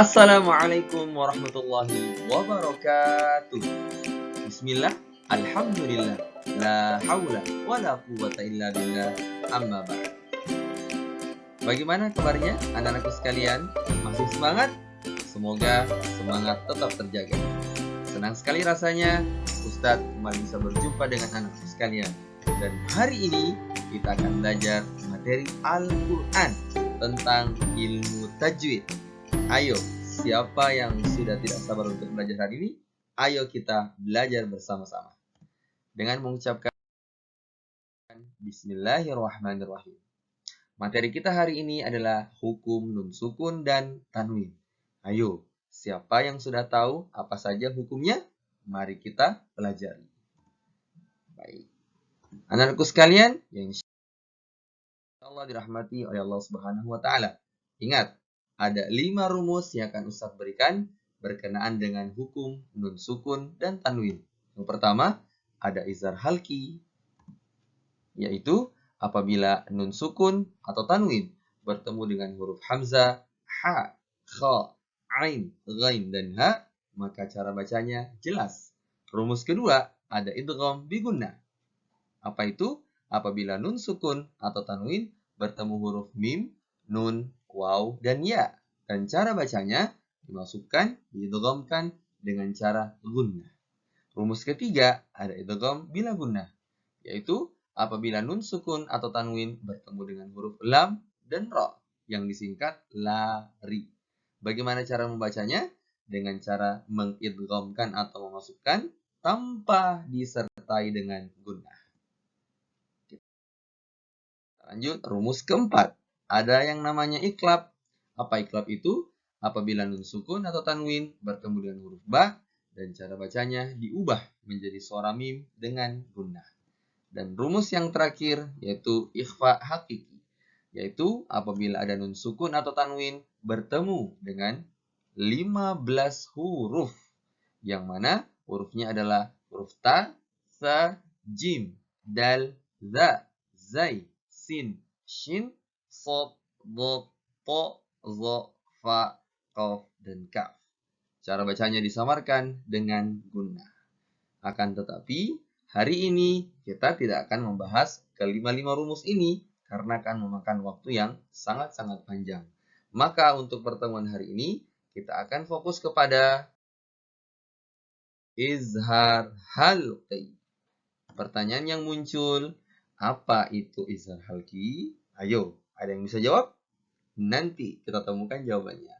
Assalamualaikum warahmatullahi wabarakatuh. Bismillah, alhamdulillah, la haula wa la quwwata illa billah, amma ba'd. Bagaimana kabarnya anak-anakku sekalian? Masih semangat? Semoga semangat tetap terjaga. Senang sekali rasanya Ustadz kembali bisa berjumpa dengan anakku sekalian. Dan hari ini kita akan belajar materi Al-Quran tentang ilmu tajwid. Ayo, siapa yang sudah tidak sabar untuk belajar hari ini? Ayo kita belajar bersama-sama. Dengan mengucapkan Bismillahirrahmanirrahim. Materi kita hari ini adalah hukum nun sukun dan tanwin. Ayo, siapa yang sudah tahu apa saja hukumnya? Mari kita pelajari. Baik. Anak-anakku sekalian, yang insyaallah dirahmati oleh Allah Subhanahu wa taala. Ingat, ada 5 rumus yang akan Ustaz berikan berkenaan dengan hukum nun sukun dan tanwin. Yang pertama, ada izhar halki, yaitu apabila nun sukun atau tanwin bertemu dengan huruf hamzah, ha, kha, ain, ghain, dan ha, maka cara bacanya jelas. Rumus kedua, ada idgham bi gunnah. Apa itu? Apabila nun sukun atau tanwin bertemu huruf mim, nun, waw, dan ya. Dan cara bacanya dimasukkan, diidghamkan dengan cara gunnah. Rumus ketiga ada idgham bila gunnah, yaitu apabila nun sukun atau tanwin bertemu dengan huruf lam dan ra yang disingkat lari. Bagaimana cara membacanya? Dengan cara mengidghamkan atau memasukkan tanpa disertai dengan gunnah. Lanjut, rumus keempat. Ada yang namanya iklab. Apa iklab itu? Apabila nun sukun atau tanwin bertemu dengan huruf ba dan cara bacanya diubah menjadi suara mim dengan gunnah. Dan rumus yang terakhir yaitu ikhfa hakiki, yaitu apabila ada nun sukun atau tanwin bertemu dengan 15 huruf, yang mana hurufnya adalah huruf ta, sa, jim, dal, za, zai, sin, shin, sod, dod, to, zo, fa, qaf, dan kaf. Cara bacanya disamarkan dengan gunnah. Akan tetapi, hari ini kita tidak akan membahas kelima-lima rumus ini karena akan memakan waktu yang sangat-sangat panjang. Maka untuk pertemuan hari ini, kita akan fokus kepada izhar halqi. Pertanyaan yang muncul, apa itu izhar halqi? Ayo, ada yang bisa jawab? Nanti kita temukan jawabannya.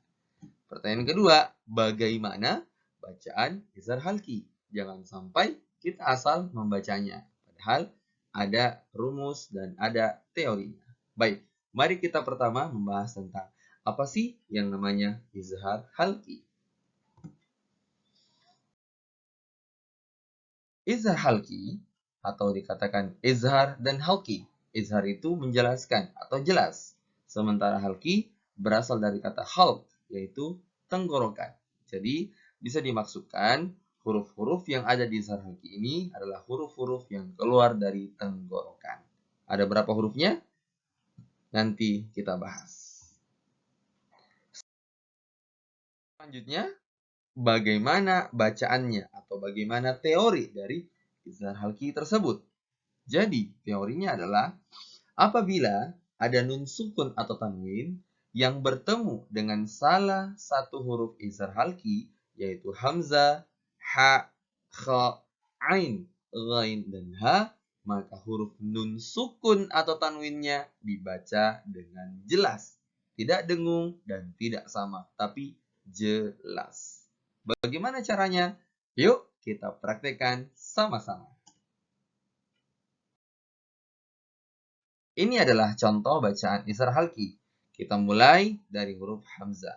Pertanyaan kedua, bagaimana bacaan izhar halqi? Jangan sampai kita asal membacanya, padahal ada rumus dan ada teorinya. Baik, mari kita pertama membahas tentang apa sih yang namanya izhar halqi. Izhar halqi atau dikatakan izhar dan halqi. Izhar itu menjelaskan atau jelas, sementara halqi berasal dari kata halq, yaitu tenggorokan. Jadi bisa dimaksudkan huruf-huruf yang ada di izhar halqi ini adalah huruf-huruf yang keluar dari tenggorokan. Ada berapa hurufnya? Nanti kita bahas. Selanjutnya, bagaimana bacaannya atau bagaimana teori dari izhar halqi tersebut. Jadi, teorinya adalah apabila ada nun sukun atau tanwin yang bertemu dengan salah satu huruf izhar halqi, yaitu hamzah, ha, kha, ain, ghain, dan ha, maka huruf nun sukun atau tanwinnya dibaca dengan jelas. Tidak dengung dan tidak sama, tapi jelas. Bagaimana caranya? Yuk kita praktekkan sama-sama. Ini adalah contoh bacaan izhar halqi. Kita mulai dari huruf hamzah.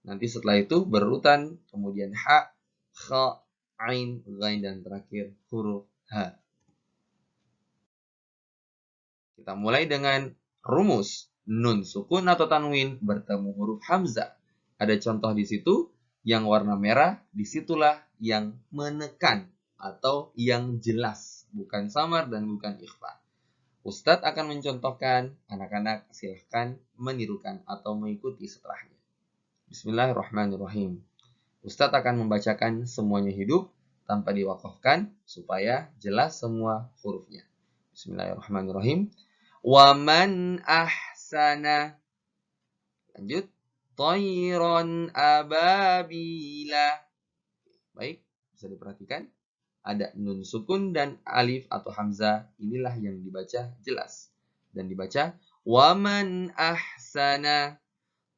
Nanti setelah itu berurutan, kemudian ha, kha, ain, ghain, dan terakhir huruf ha. Kita mulai dengan rumus nun sukun atau tanwin bertemu huruf hamzah. Ada contoh di situ yang warna merah, disitulah yang menekan atau yang jelas, bukan samar dan bukan ikhfa. Ustadz akan mencontohkan, anak-anak silahkan menirukan atau mengikuti setelahnya. Bismillahirrahmanirrahim. Ustadz akan membacakan semuanya hidup tanpa diwakafkan supaya jelas semua hurufnya. Bismillahirrahmanirrahim. Wa man ahsana. Lanjut. Tayran ababila. Baik, bisa diperhatikan. Ada nun sukun dan alif atau hamzah. Inilah yang dibaca jelas. Dan dibaca wa man ahsana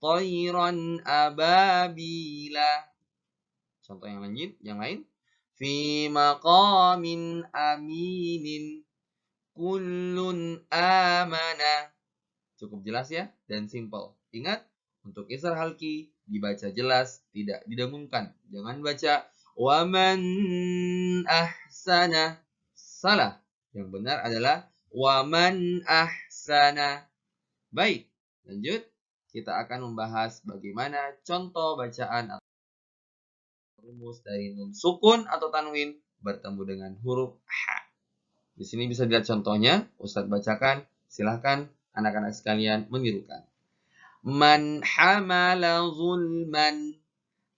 tayran ababila. Contoh yang lain. Fi maqamin aminin kullun amana. Cukup jelas ya dan simple. Ingat, untuk israr halki dibaca jelas, tidak didengungkan. Jangan baca waman ahsana. Salah. Yang benar adalah waman ahsana. Baik, lanjut. Kita akan membahas bagaimana contoh bacaan atau rumus dari nun sukun atau tanwin bertemu dengan huruf H. Di sini bisa dilihat contohnya. Ustadz bacakan. Silahkan anak-anak sekalian menirukan. Man hamala zulman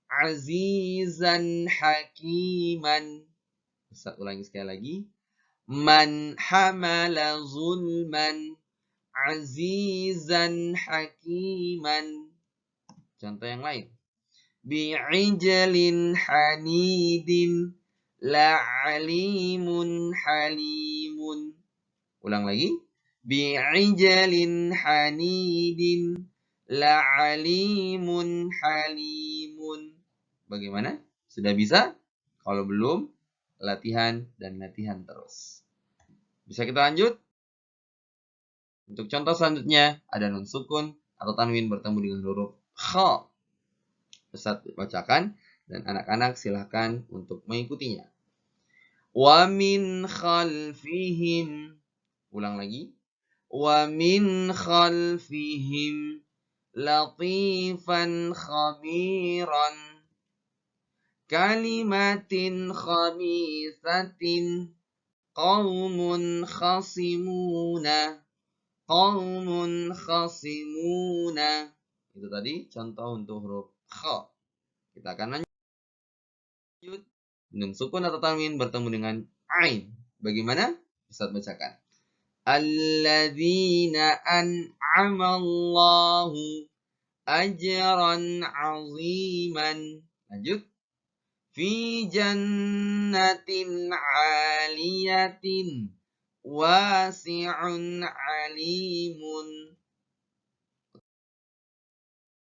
azizan hakiman. Ustadz ulangi sekali lagi. Man hamala zulman azizan hakiman. Contoh yang lain. Bi'ijlin hanidin la'alimun halimun. Ulang lagi. Bi'ijlin hanidin la'alimun halimun. Bagaimana? Sudah bisa? Kalau belum, latihan dan latihan terus. Bisa kita lanjut? Untuk contoh selanjutnya, ada nun sukun atau tanwin bertemu dengan huruf kha. Ustadz bacakan dan anak-anak silahkan untuk mengikutinya. Wa min khalfihim. Ulang lagi. Wa min khalfihim latifan khabiran. Kalimatin khamisatin qawmun khasimuna. Qawmun khasimuna. Itu tadi contoh untuk huruf kha. Kita akan lanjut. Nun sukun atau tanwin bertemu dengan ain. Bagaimana? Ustadz bacakan. Alladzina an'amallahu ajran aziman. Lanjut. Fi jannatin aliyatin wasi'un alimun.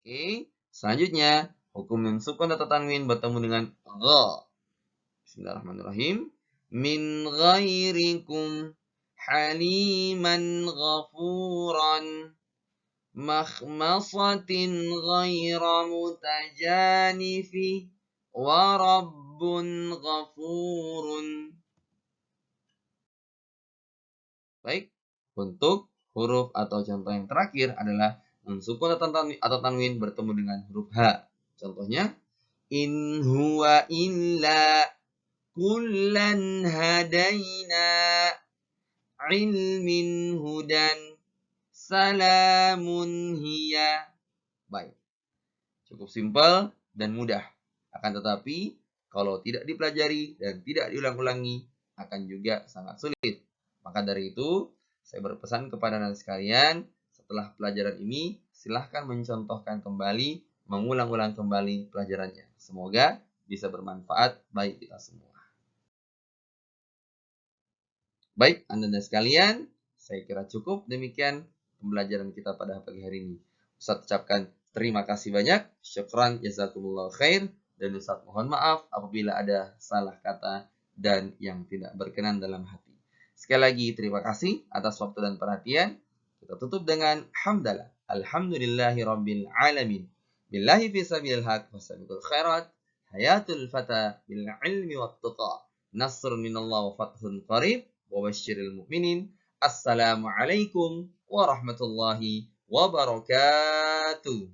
Oke, selanjutnya hukum nun sukun atau tanwin bertemu dengan gha. Bismillahirrahmanirrahim. Min ghairikum haliman ghafuran makhmasatin ghaira mutajanifi wa rabbun ghafurun. Baik, untuk huruf atau contoh yang terakhir adalah nun sukun atau tanwin bertemu dengan huruf H. Contohnya, in huwa illa kullan hadaina ilmin hudan salamun hiya. Baik, cukup simpel dan mudah. Akan tetapi, kalau tidak dipelajari dan tidak diulang-ulangi, akan juga sangat sulit. Maka dari itu, saya berpesan kepada anak sekalian, setelah pelajaran ini, silahkan mencontohkan kembali, mengulang-ulang kembali pelajarannya. Semoga bisa bermanfaat bagi kita semua. Baik, Anda dan sekalian, saya kira cukup demikian pembelajaran kita pada pagi hari ini. Ustadz ucapkan terima kasih banyak. Syukran, jazakumullah khair. Dan Ustadz mohon maaf apabila ada salah kata dan yang tidak berkenan dalam hati. Sekali lagi terima kasih atas waktu dan perhatian. Kita tutup dengan hamdalah. Alhamdulillahi rabbil alamin. Billahi fi sabilil haq wasabiqul khairat. Hayatul fata bil ilmi wat tuqa. Nasrun minallah wa fathun qarib. Wa basyiril mu'minin. Assalamualaikum warahmatullahi wabarakatuh.